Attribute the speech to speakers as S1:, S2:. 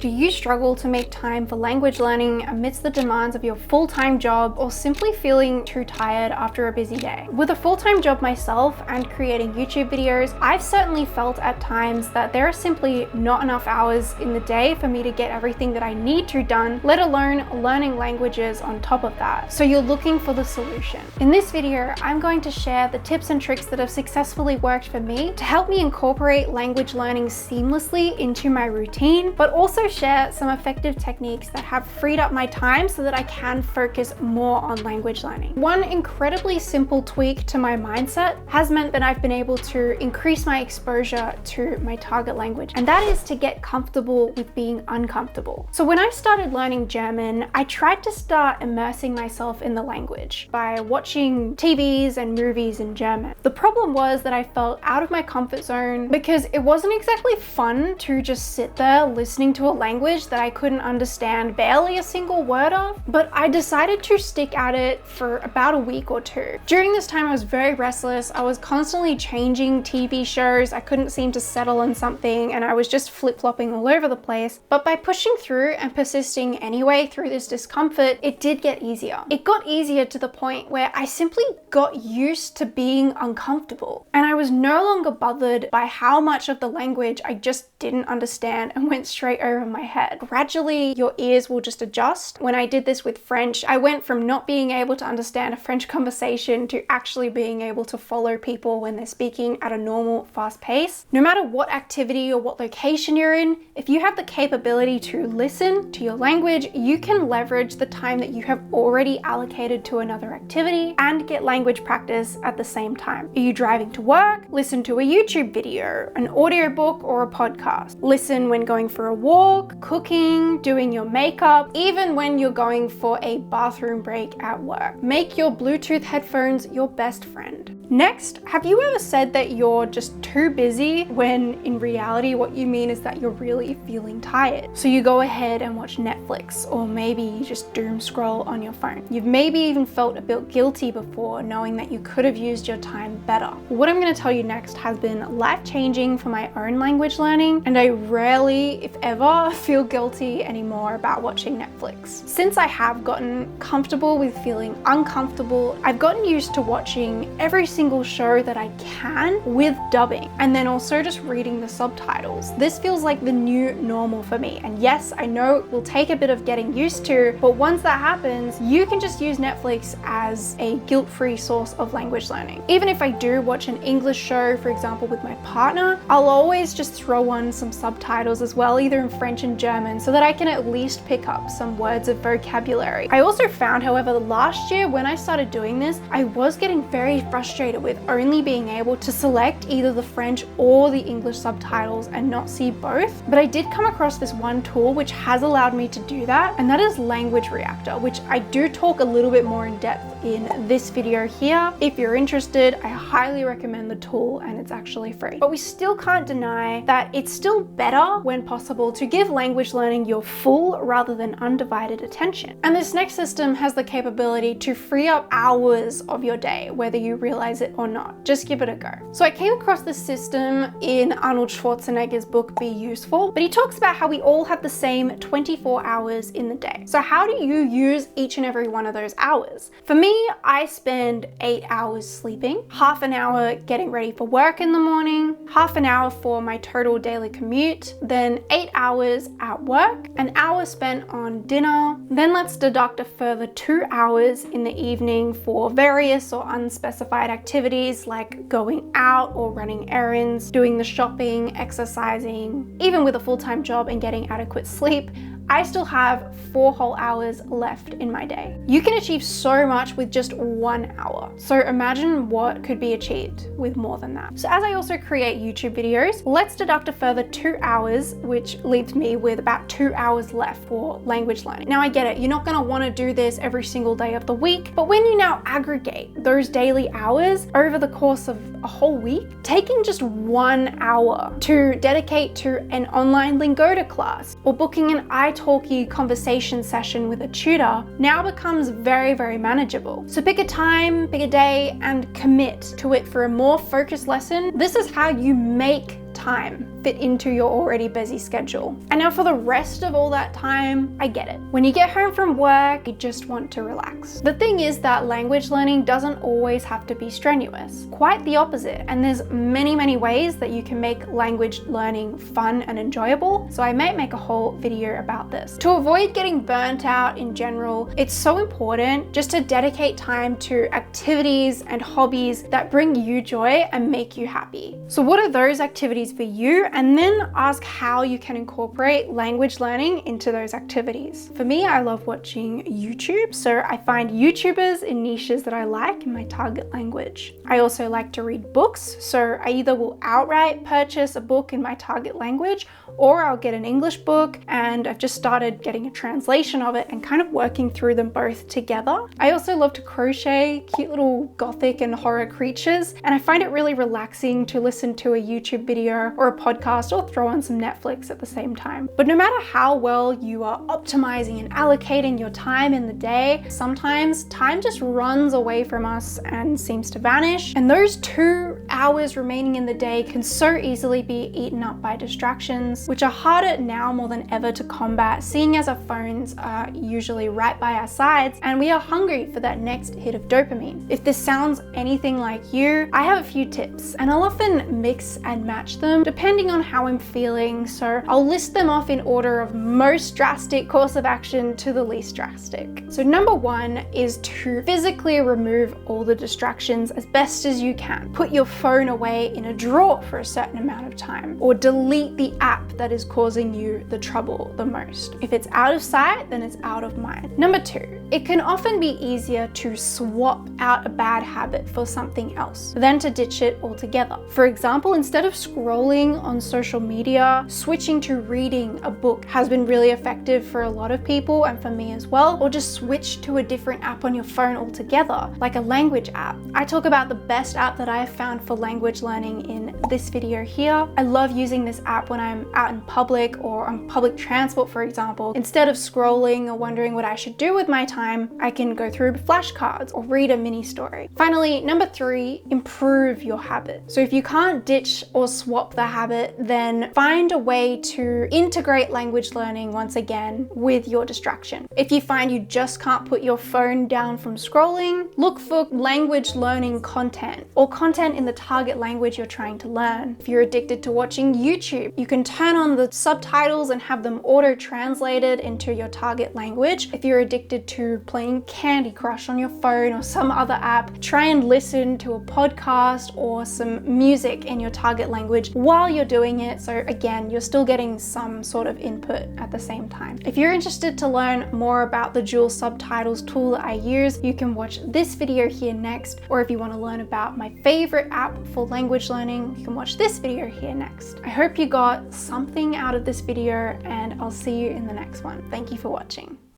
S1: Do you struggle to make time for language learning amidst the demands of your full-time job, or simply feeling too tired after a busy day? With a full-time job myself and creating YouTube videos, I've certainly felt at times that there are simply not enough hours in the day for me to get everything that I need to done, let alone learning languages on top of that. So you're looking for the solution. In this video, I'm going to share the tips and tricks that have successfully worked for me to help me incorporate language learning seamlessly into my routine, but also share some effective techniques that have freed up my time so that I can focus more on language learning. One incredibly simple tweak to my mindset has meant that I've been able to increase my exposure to my target language, and that is to get comfortable with being uncomfortable. So when I started learning German, I tried to start immersing myself in the language by watching TVs and movies in German. The problem was that I felt out of my comfort zone because it wasn't exactly fun to just sit there listening to a language that I couldn't understand barely a single word of, but I decided to stick at it for about a week or two. During this time, I was very restless. I was constantly changing TV shows. I couldn't seem to settle on something, and I was just flip-flopping all over the place. But by pushing through and persisting anyway through this discomfort, it did get easier. It got easier to the point where I simply got used to being uncomfortable, and I was no longer bothered by how much of the language I just didn't understand and went straight over my head. Gradually, your ears will just adjust. When I did this with French, I went from not being able to understand a French conversation to actually being able to follow people when they're speaking at a normal, fast pace. No matter what activity or what location you're in, if you have the capability to listen to your language, you can leverage the time that you have already allocated to another activity and get language practice at the same time. Are you driving to work? Listen to a YouTube video, an audiobook, or a podcast. Listen when going for a walk, cooking, doing your makeup, even when you're going for a bathroom break at work. Make your Bluetooth headphones your best friend. Next, have you ever said that you're just too busy when in reality what you mean is that you're really feeling tired? So you go ahead and watch Netflix, or maybe you just doom scroll on your phone. You've maybe even felt a bit guilty before, knowing that you could have used your time better. What I'm going to tell you next has been life-changing for my own language learning, and I rarely, if ever, feel guilty anymore about watching Netflix. Since I have gotten comfortable with feeling uncomfortable, I've gotten used to watching every single show that I can with dubbing, and then also just reading the subtitles. This feels like the new normal for me, and yes, I know it will take a bit of getting used to, but once that happens, you can just use Netflix as a guilt-free source of language learning. Even if I do watch an English show, for example, with my partner, I'll always just throw on some subtitles as well, either in French and German, so that I can at least pick up some words of vocabulary. I also found, however, last year when I started doing this, I was getting very frustrated with only being able to select either the French or the English subtitles and not see both. But I did come across this one tool which has allowed me to do that, and that is Language Reactor, which I do talk a little bit more in depth in this video here. If you're interested, I highly recommend the tool, and it's actually free. But we still can't deny that it's still better when possible to give language learning your full rather than undivided attention. And this next system has the capability to free up hours of your day, whether you realize it or not. Just give it a go. So I came across this system in Arnold Schwarzenegger's book, Be Useful, but he talks about how we all have the same 24 hours in the day. So how do you use each and every one of those hours? For me, I spend 8 hours sleeping, half an hour getting ready for work in the morning, half an hour for my total daily commute, then 8 hours at work, an hour spent on dinner, then let's deduct a further 2 hours in the evening for various or unspecified activities like going out or running errands, doing the shopping, exercising. Even with a full-time job and getting adequate sleep, I still have 4 whole hours left in my day. You can achieve so much with just 1 hour. So imagine what could be achieved with more than that. So as I also create YouTube videos, let's deduct a further 2 hours, which leaves me with about 2 hours left for language learning. Now I get it, you're not gonna wanna do this every single day of the week, but when you now aggregate those daily hours over the course of a whole week, taking just 1 hour to dedicate to an online Lingota class or booking an italki conversation session with a tutor now becomes very, very manageable. So pick a time, pick a day, and commit to it for a more focused lesson. This is how you make time fit into your already busy schedule. And now for the rest of all that time, I get it. When you get home from work, you just want to relax. The thing is that language learning doesn't always have to be strenuous. Quite the opposite. And there's many ways that you can make language learning fun and enjoyable. So I might make a whole video about this. To avoid getting burnt out in general, it's so important just to dedicate time to activities and hobbies that bring you joy and make you happy. So what are those activities for you? And then ask how you can incorporate language learning into those activities. For me, I love watching YouTube, so I find YouTubers in niches that I like in my target language. I also like to read books, so I either will outright purchase a book in my target language, or I'll get an English book, and I've just started getting a translation of it and kind of working through them both together. I also love to crochet cute little gothic and horror creatures, and I find it really relaxing to listen to a YouTube video or a podcast or throw on some Netflix at the same time. But no matter how well you are optimizing and allocating your time in the day, sometimes time just runs away from us and seems to vanish. And those 2 hours remaining in the day can so easily be eaten up by distractions, which are harder now more than ever to combat, seeing as our phones are usually right by our sides and we are hungry for that next hit of dopamine. If this sounds anything like you, I have a few tips, and I'll often mix and match them depending on how I'm feeling, so I'll list them off in order of most drastic course of action to the least drastic. So number 1 is to physically remove all the distractions as best as you can. Put your phone away in a drawer for a certain amount of time, or delete the app that is causing you the trouble the most. If it's out of sight, then it's out of mind. Number 2, it can often be easier to swap out a bad habit for something else than to ditch it altogether. For example, instead of scrolling on social media, switching to reading a book has been really effective for a lot of people, and for me as well. Or just switch to a different app on your phone altogether, like a language app. I talk about the best app that I have found for language learning in this video here. I love using this app when I'm out in public or on public transport, for example. Instead of scrolling or wondering what I should do with my time, I can go through flashcards or read a mini story. Finally, number 3, improve your habit. So if you can't ditch or swap the habit, then find a way to integrate language learning once again with your distraction. If you find you just can't put your phone down from scrolling, look for language learning content or content in the target language you're trying to learn. If you're addicted to watching YouTube, you can turn on the subtitles and have them auto-translated into your target language. If you're addicted to playing Candy Crush on your phone or some other app, try and listen to a podcast or some music in your target language while you're doing it. So again, you're still getting some sort of input at the same time. If you're interested to learn more about the dual subtitles tool that I use, you can watch this video here next. Or if you want to learn about my favorite app for language learning, you can watch this video here next. I hope you got something out of this video, and I'll see you in the next one. Thank you for watching.